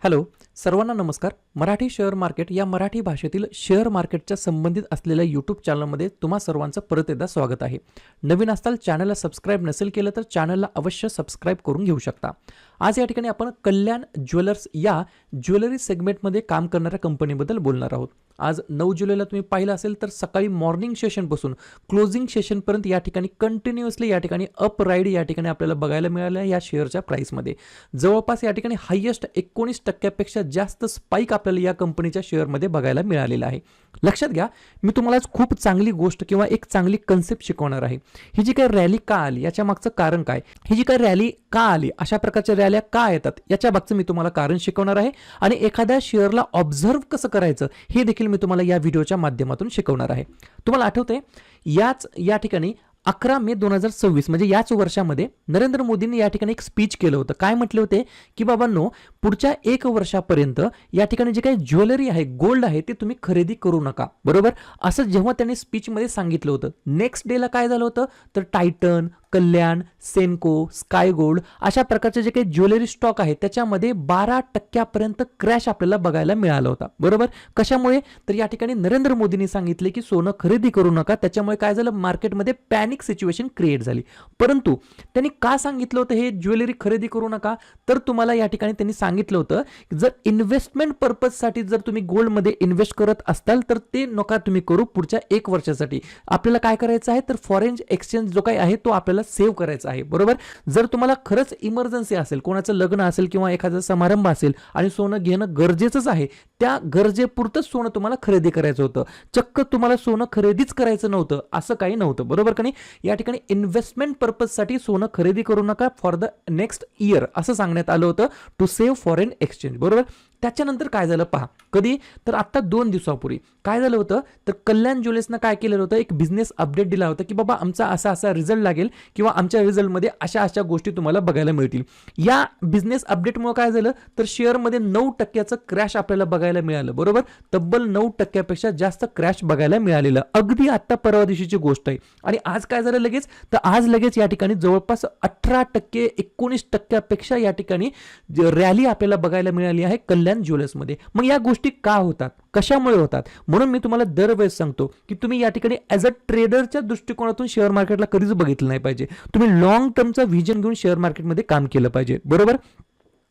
Hello, सर्वांना नमस्कार. Marathi share market या मराठी भाषेतील शेअर मार्केटच्या संबंधित असलेल्या यूट्यूब चॅनलमध्ये तुम्हा सर्वांचं परत एकदा स्वागत आहे. नवीन असताल चॅनलला सबस्क्राईब नसेल केलं तर चॅनलला अवश्य सबस्क्राईब करून घेऊ शकता. आज या ठिकाणी आपण कल्याण ज्वेलर्स या ज्वेलरी सेगमेंटमध्ये काम करणाऱ्या कंपनीबद्दल बोलणार आहोत. आज 9 जुलैला तुम्ही पाहिलं असेल तर सकाळी मॉर्निंग सेशनपासून क्लोजिंग सेशनपर्यंत या ठिकाणी कंटिन्युअसली या ठिकाणी अप राईड या ठिकाणी आपल्याला बघायला मिळालं आहे. या शेअरच्या प्राईसमध्ये जवळपास या ठिकाणी हायेस्ट 19% जास्त स्पाइक आपल्याला या कंपनीच्या शेअरमध्ये बघायला मिळालेला आहे. लक्षात घ्या, मी तुम्हाला आज खूप चांगली गोष्ट किंवा एक चांगली कन्सेप्ट शिकवणार आहे. ही जी काही रॅली का आली याच्या मागचं कारण काय, ही जी काही रॅली का आली, अशा प्रकारच्या रॅल्या का येतात याच्या मागचं मी तुम्हाला कारण शिकवणार आहे आणि एखाद्या शेअरला ऑब्झर्व कसं करायचं हे देखील मी तुम्हाला या व्हिडिओच्या माध्यमातून शिकवणार आहे. तुम्हाला आठवतंय या ठिकाणी 11 मे 2026 म्हणजे याच वर्षामध्ये नरेंद्र मोदींनी या ठिकाणी एक स्पीच केलं होतं. काय म्हटले होते की बाबांनो, पुढच्या 1 वर्षापर्यंत या ठिकाणी जे काही ज्वेलरी आहे, गोल्ड आहे, ते तुम्ही खरेदी करू नका. बरोबर, असं जेव्हा त्यांनी स्पीचमध्ये सांगितलं होतं, नेक्स्ट डेला काय झालं होतं तर टायटन, कल्याण, सेन्को, स्काय गोल्ड अशा प्रकारचे जे काही ज्वेलरी स्टॉक आहे त्याच्यामध्ये 12% क्रॅश आपल्याला बघायला मिळाला होता. बरोबर, कशामुळे तर या ठिकाणी नरेंद्र मोदींनी सांगितले की सोनं खरेदी करू नका. त्याच्यामुळे काय झालं, मार्केटमध्ये पॅनिक सिच्युएशन क्रिएट झाली. परंतु त्यांनी का सांगितलं होतं हे ज्वेलरी खरेदी करू नका, तर तुम्हाला या ठिकाणी त्यांनी सांगितलं होतं जर इन्व्हेस्टमेंट पर्पजसाठी जर तुम्ही गोल्डमध्ये इन्व्हेस्ट करत असाल तर ते नका तुम्ही करू. पुढच्या 1 वर्षासाठी आपल्याला काय करायचं आहे तर फॉरेन एक्सचेंज जो काही आहे तो आपल्याला सेव्ह करायचा आहे. बरोबर, जर तुम्हाला खरंच इमर्जन्सी असेल, कोणाचं लग्न असेल किंवा एखादा समारंभ असेल आणि सोनं घेणं गरजेचंच आहे, त्या गरजेपुरतंच सोनं तुम्हाला खरेदी करायचं होतं. चक्क तुम्हाला सोनं खरेदीच करायचं नव्हतं असं काही नव्हतं. बरोबर का नाही, या ठिकाणी इन्व्हेस्टमेंट पर्पजसाठी सोनं खरेदी करू नका फॉर द नेक्स्ट इयर असं सांगण्यात आलं होतं, टू सेव्ह फॉरेन एक्सचेंज. बरोबर, त्याच्यानंतर काय झालं पहा, कधी तर आता 2 दिवसापूर्वी काय झालं होतं तर कल्याण ज्वेलर्सनं काय केलेलं होतं, एक बिझनेस अपडेट दिला होता की बाबा आमचा असा रिझल्ट लागेल किंवा आमच्या रिझल्टमध्ये अशा गोष्टी तुम्हाला बघायला मिळतील. या बिझनेस अपडेटमुळे काय झालं तर शेअरमध्ये 9% क्रॅश आपल्याला बघायला मिळालं. बरोबर, तब्बल 9% जास्त क्रॅश बघायला मिळालेलं. अगदी आता परवा दिवशीची गोष्ट आहे. आणि आज काय झालं लगेच तर आज लगेच या ठिकाणी जवळपास 18%, 19% या ठिकाणी रॅली आपल्याला बघायला मिळाली आहे कल्याण ज्वेलर्समध्ये. मग या गोष्टी का होतात, कशामुळे होतात, म्हणून मी तुम्हाला दरवेळेस सांगतो की तुम्ही या ठिकाणी ॲज अ ट्रेडरच्या दृष्टिकोनातून शेअर मार्केटला कधीच बघितलं नाही पाहिजे. तुम्ही लॉंग टर्मचा व्हिजन घेऊन शेअर मार्केटमध्ये काम केलं पाहिजे. बरोबर,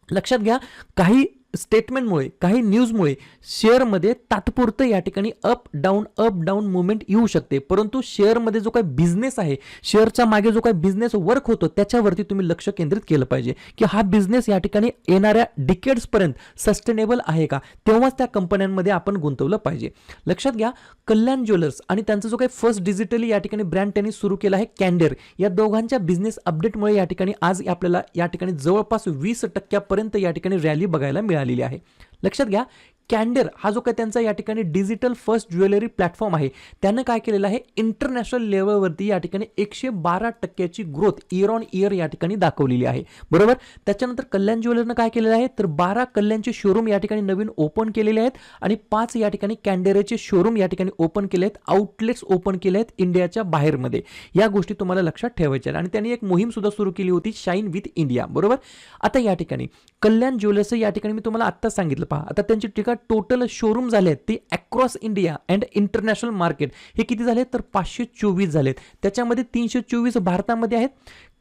लक्षात घ्या, काही स्टेटमेंटमुळे, काही न्यूजमुळे शेअरमध्ये तात्पुरतं या ठिकाणी अप डाऊन मुवमेंट येऊ शकते. परंतु शेअरमध्ये जो काही बिझनेस आहे, शेअरच्या मागे जो काही बिझनेस वर्क होतो त्याच्यावरती तुम्ही लक्ष केंद्रित केलं पाहिजे की हा बिझनेस या ठिकाणी येणाऱ्या डिकेड्सपर्यंत सस्टेनेबल आहे का, तेव्हाच त्या कंपन्यांमध्ये आपण गुंतवलं पाहिजे. लक्षात घ्या, कल्याण ज्वेलर्स आणि त्यांचा जो काही फर्स्ट डिजिटली या ठिकाणी ब्रँड त्यांनी सुरू केला आहे कॅन्डेर, या दोघांच्या बिझनेस अपडेटमुळे या ठिकाणी आज आपल्याला या ठिकाणी जवळपास 20% या ठिकाणी रॅली बघायला मिळालेली आहे. लक्षात घ्या, कॅन्डेर हा जो काही त्यांचा या ठिकाणी डिजिटल फर्स्ट ज्वेलरी प्लॅटफॉर्म आहे, त्यानं काय केलेलं आहे, इंटरनॅशनल लेवलवरती या ठिकाणी 112% ग्रोथ इयर ऑन इयर या ठिकाणी दाखवलेली आहे. बरोबर, त्याच्यानंतर कल्याण ज्वेलरनं काय केलेलं आहे तर 12 कल्याणचे शोरूम या ठिकाणी नवीन ओपन केलेले आहेत आणि 5 या ठिकाणी कॅन्डेरेचे शोरूम या ठिकाणी ओपन केले आहेत, आउटलेट्स ओपन केले आहेत इंडियाच्या बाहेरमध्ये. या गोष्टी तुम्हाला लक्षात ठेवायच्या. आणि त्यांनी एक मोहीम सुद्धा सुरू केली होती, शाईन विथ इंडिया. बरोबर, आता या ठिकाणी कल्याण ज्वेलर्स या ठिकाणी मी तुम्हाला आत्ताच सांगितलं, पहा आता त्यांची टोटल शोरूम झाले आहेत ते across India and international market हे किती झाले तर 524 झालेत. त्याच्यामध्ये 324 भारतामध्ये आहेत.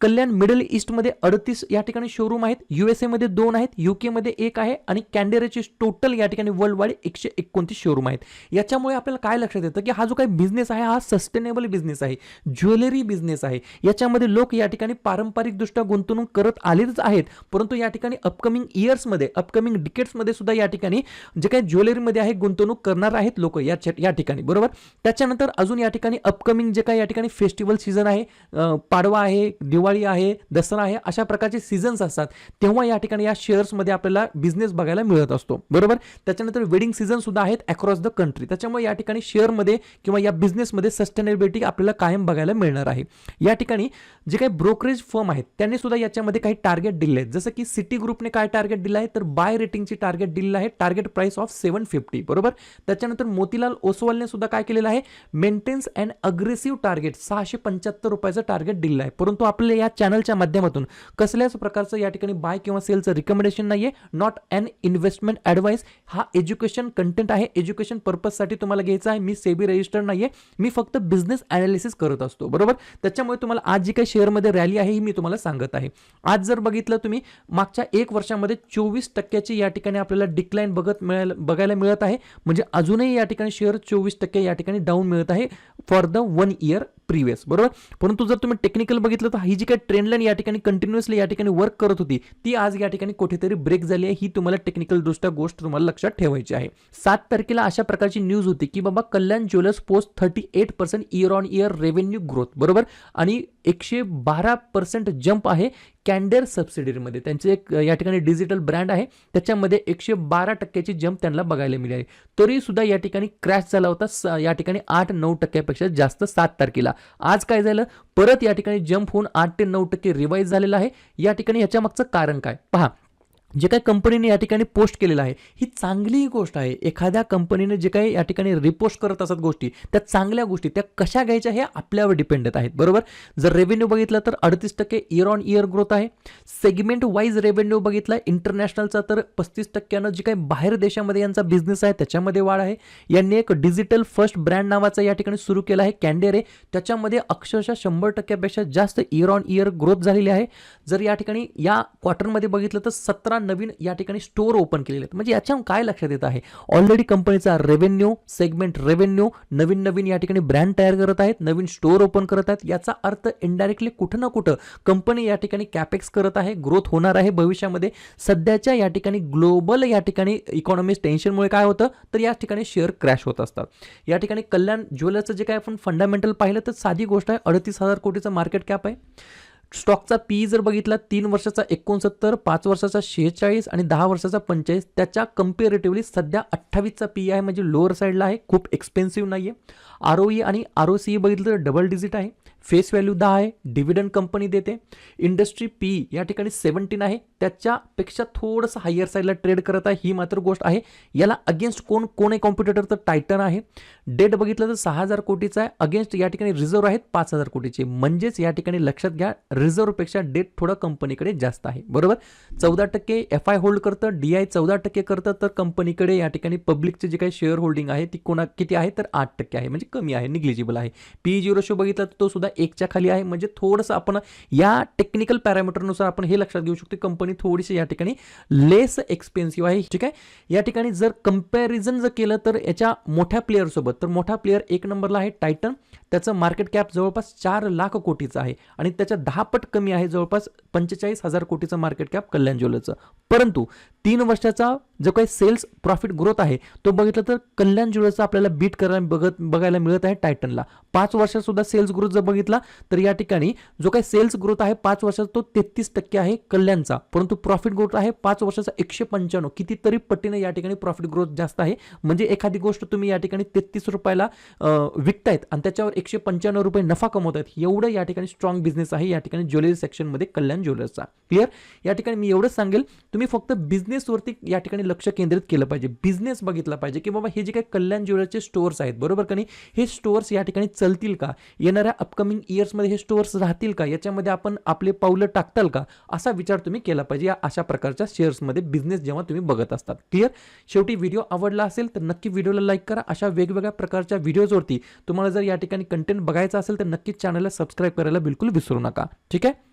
कल्याण मिडल ईस्टमध्ये 38 या ठिकाणी शोरूम आहेत, USA मध्ये 2 आहेत, UK मध्ये 1 आहे आणि कॅन्डेरेचे टोटल या ठिकाणी वर्ल्ड वाईड 129 शोरूम आहेत. याच्यामुळे आपल्याला काय लक्षात येतं की हा जो काही बिझनेस आहे हा सस्टेनेबल बिझनेस आहे, ज्वेलरी बिझनेस आहे. याच्यामध्ये लोक या ठिकाणी पारंपरिकदृष्ट्या गुंतवणूक करत आलेच आहेत, परंतु या ठिकाणी अपकमिंग इयर्समध्ये, अपकमिंग डिकेड्समध्ये सुद्धा या ठिकाणी जे काही ज्वेलरीमध्ये आहे गुंतवणूक करणार आहेत लोक या ठिकाणी. बरोबर, त्याच्यानंतर अजून या ठिकाणी अपकमिंग जे काही या ठिकाणी फेस्टिवल सीझन आहे, पाडवा आहे, दिवाळी आहे, दसरा आहे, अशा प्रकारचे सीझन्स असतात, तेव्हा या ठिकाणी या शेअर्समध्ये आपल्याला बिझनेस बघायला मिळत असतो. बरोबर, त्याच्यानंतर वेडिंग सीझन सुद्धा आहेत अक्रॉस द कंट्री. त्याच्यामुळे या ठिकाणी शेअरमध्ये किंवा या बिझनेसमध्ये सस्टेनेबिलिटी आपल्याला कायम बघायला मिळणार आहे. या ठिकाणी जे काही ब्रोकरेज फर्म आहेत त्यांनी सुद्धा याच्यामध्ये काही टार्गेट दिले आहेत. जसं की सिटी ग्रुपने काय टार्गेट दिलं आहे तर बाय रेटिंगची टार्गेट दिलेलं आहे, टार्गेट प्राइस ऑफ 750. बरोबर, त्याच्यानंतर मोतीलाल ओसवालने सुद्धा काय केलेलं आहे, मेंटेन्स अँड अग्रेसिव्ह टार्गेट 675 रुपयाचं टार्गेट दिलेलं आहे. परंतु आपल्याला या चॅनलच्या माध्यमातून कसल्याच प्रकारचं या ठिकाणी बाय किंवा सेलचं रिकमेंडेशन नाहीये, नॉट अन इन्व्हेस्टमेंट ॲडवाइस. हा एज्युकेशन कंटेंट आहे, एज्युकेशन पर्पजसाठी तुम्हाला घ्यायचा आहे. मी सेबी रजिस्टर्ड नाहीये, मी फक्त बिझनेस ॲनालिसिस करत असतो, बरोबर. त्याच्यामुळे तुम्हाला आज जी काही शेअरमध्ये रॅली आहे ही मी तुम्हाला सांगत आहे. आज जर बघितलं तुम्ही मागच्या 1 वर्षामध्ये 24% या ठिकाणी आपल्याला डिक्लाइन बघायला मिळत आहे. म्हणजे अजूनही या ठिकाणी शेअर 24% या ठिकाणी डाऊन मिळत आहे फॉर द 1 इयर प्रिव्हियस, बरोबर. परंतु जर तुम्ही टेक्निकल बघितलं तर ही जी काही ट्रेंड लाईन या ठिकाणी कंटिन्युअसली या ठिकाणी वर्क करत होती ती आज या ठिकाणी कुठेतरी ब्रेक झाली आहे. ही तुम्हाला टेक्निकल दृष्ट्या गोष्ट तुम्हाला लक्षात ठेवायची आहे. 7 तारखेला अशा प्रकारची न्यूज होती की बाबा Kalyan jewellers post 38% year on year revenue growth, बरोबर. आणि 112% जंप आहे कॅन्डेर सबसिडीमध्ये. त्यांचे एक या ठिकाणी डिजिटल ब्रँड आहे, त्याच्यामध्ये 112% जंप त्यांना बघायला मिळाली. तरी सुद्धा या ठिकाणी क्रॅश झाला होता या ठिकाणी 8-9% जास्त 7 तारखेला. आज काय झालं, परत या ठिकाणी जंप होऊन 8 ते 9% रिवाईज झालेला आहे. या ठिकाणी ह्याच्या मागचं कारण काय पहा. जे काही कंपनीने या ठिकाणी पोस्ट केलेलं आहे ही चांगली गोष्ट आहे. एखाद्या कंपनीने जे काही या ठिकाणी रिपोस्ट करत असतात गोष्टी, त्या चांगल्या गोष्टी, त्या कशा घ्यायच्या हे आपल्यावर डिपेंडेंट आहेत, बरोबर. जर रेव्हेन्यू बघितलं तर 38% इयर ऑन इयर ग्रोथ आहे. सेगमेंट वाईज रेव्हेन्यू बघितला इंटरनॅशनलचा तर 35% जे काही बाहेर देशामध्ये यांचा बिझनेस आहे त्याच्यामध्ये वाढ आहे. यांनी एक डिजिटल फर्स्ट ब्रँड नावाचा या ठिकाणी सुरू केला आहे कॅन्डेरे, त्याच्यामध्ये अक्षरशः 100% जास्त इयर ऑन इयर ग्रोथ झालेली आहे. जर या ठिकाणी या क्वार्टरमध्ये बघितलं तर 17 नवीन या ठिकाणी स्टोर ओपन केलेले आहेत. म्हणजे याच्यावर काय लक्षात येत आहे, ऑलरेडी कंपनीचा रेव्हेन्यू, सेगमेंट रेव्हेन्यू, नवीन या ठिकाणी ब्रँड तयार करत आहेत, नवीन स्टोर ओपन करत आहेत. याचा अर्थ इनडायरेक्टली कुठं ना कुठं कंपनी या ठिकाणी कॅपेक्स करत आहे, ग्रोथ होणार आहे भविष्यामध्ये. सध्याच्या या ठिकाणी ग्लोबल या ठिकाणी इकॉनॉमिक टेन्शनमुळे काय होतं तर या ठिकाणी शेअर क्रॅश होत असतात. या ठिकाणी कल्याण ज्वेलर्सचं जे काय आपण फंडामेंटल पाहिलं तर साधी गोष्ट आहे, 38,000 कोटीचं मार्केट कॅप आहे. स्टॉकचा पी जर बघितला 3 वर्षाचा 69, 5 वर्षाचा 46 आणि 10 वर्षाचा 45. त्याच्या कंपेरेटिव्हली सध्या 28चा पी आहे, म्हणजे लोअर साईडला आहे, खूप एक्सपेन्सिव्ह नाहीये. ROE आणि ROCE बघितलं तर डबल डिजिट आहे. फेस व्हॅल्यू 10 आहे. डिव्हिडंड कंपनी देते. इंडस्ट्री पी या ठिकाणी 17 आहे, त्याच्यापेक्षा थोडंसं हायर साईडला ट्रेड करत आहे, ही मात्र गोष्ट आहे. याला अगेन्स्ट कोण आहे कॉम्पिटिटर तर टायटन आहे. डेट बघितलं तर 6,000 कोटीचा आहे, अगेन्स्ट या ठिकाणी रिझर्व्ह आहेत 5,000 कोटीचे. म्हणजेच या ठिकाणी लक्षात घ्या रिझर्व्हपेक्षा डेट थोडं कंपनीकडे जास्त आहे, बरोबर. 14% FI होल्ड करतं, DI 14% करतं, तर कंपनीकडे या ठिकाणी पब्लिकचे जे काही शेअर होल्डिंग आहे ती किती आहे तर 8% आहे, म्हणजे कमी आहे, निग्लिजिबल आहे. PE रेशो बघितला तर तो सुद्धा 1च्या खाली आहे. म्हणजे थोडंसं आपण या टेक्निकल पॅरामीटरनुसार आपण हे लक्षात घेऊ शकतो कंपनी थोडीशी या ठिकाणी लेस एक्सपेन्सिव्ह आहे, ठीक आहे. या ठिकाणी जर कंपॅरिझन जर केलं तर याच्या मोठ्या प्लेअर सोबत, तर मोठा प्लेअर 1 नंबरला आहे टायटन. त्याचं मार्केट कॅप जवळपास 4 लाख कोटीचं आहे आणि त्याच्या 10 पट कमी आहे, जवळपास 45,000 कोटीचं मार्केट कॅप कल्याण ज्वेलर्सचं. परंतु 3 वर्षाचा जो काही सेल्स प्रॉफिट ग्रोथ आहे तो बघितलं तर कल्याण ज्वेलर्सचा आपल्याला बीट बघायला मिळत आहे टायटनला. 5 वर्षात सुद्धा सेल्स ग्रोथ जर बघितला तर या ठिकाणी जो काही सेल्स ग्रोथ आहे 5 वर्षात तो 33% आहे कल्याणचा. परंतु प्रॉफिट ग्रोथ आहे 5 वर्षाचा 195, कितीतरी पटीने या ठिकाणी प्रॉफिट ग्रोथ जास्त आहे. म्हणजे एखादी गोष्ट तुम्ही या ठिकाणी 33 रुपयाला विकतायत आणि त्याच्यावर 195 रुपये नफा कमवतायत, एवढं या ठिकाणी स्ट्रॉंग बिझनेस आहे या ठिकाणी ज्वेलरी सेक्शनमध्ये कल्याण ज्वेलर्सचा. क्लिअर. या ठिकाणी मी एवढंच सांगेल, तुम्ही फक्त बिझनेसवरती या ठिकाणी लक्ष केंद्रित केलं पाहिजे. बिझनेस बघितला पाहिजे की बाबा हे जे काही कल्याण ज्वेलर्सचे स्टोअर्स आहेत, बरोबर का नाही, हे स्टोअर्स या ठिकाणी चलतील का, येणाऱ्या अपकमिंग इयर्समध्ये हे स्टोअर्स राहतील का, याच्यामध्ये आपण आपले पावलं टाकताल का, असा विचार तुम्ही केला पाहिजे या अशा प्रकारच्या शेअर्समध्ये बिझनेस जेव्हा तुम्ही बघत असतात. क्लिअर. शेवटी व्हिडिओ आवडला असेल तर नक्की व्हिडिओला लाईक करा. अशा वेगवेगळ्या प्रकारच्या व्हिडिओजवरती तुम्हाला जर या ठिकाणी कंटेंट बघायचा असेल तर नक्कीच चॅनलला सबस्क्राईब करायला बिलकुल विसरू नका, ठीक आहे.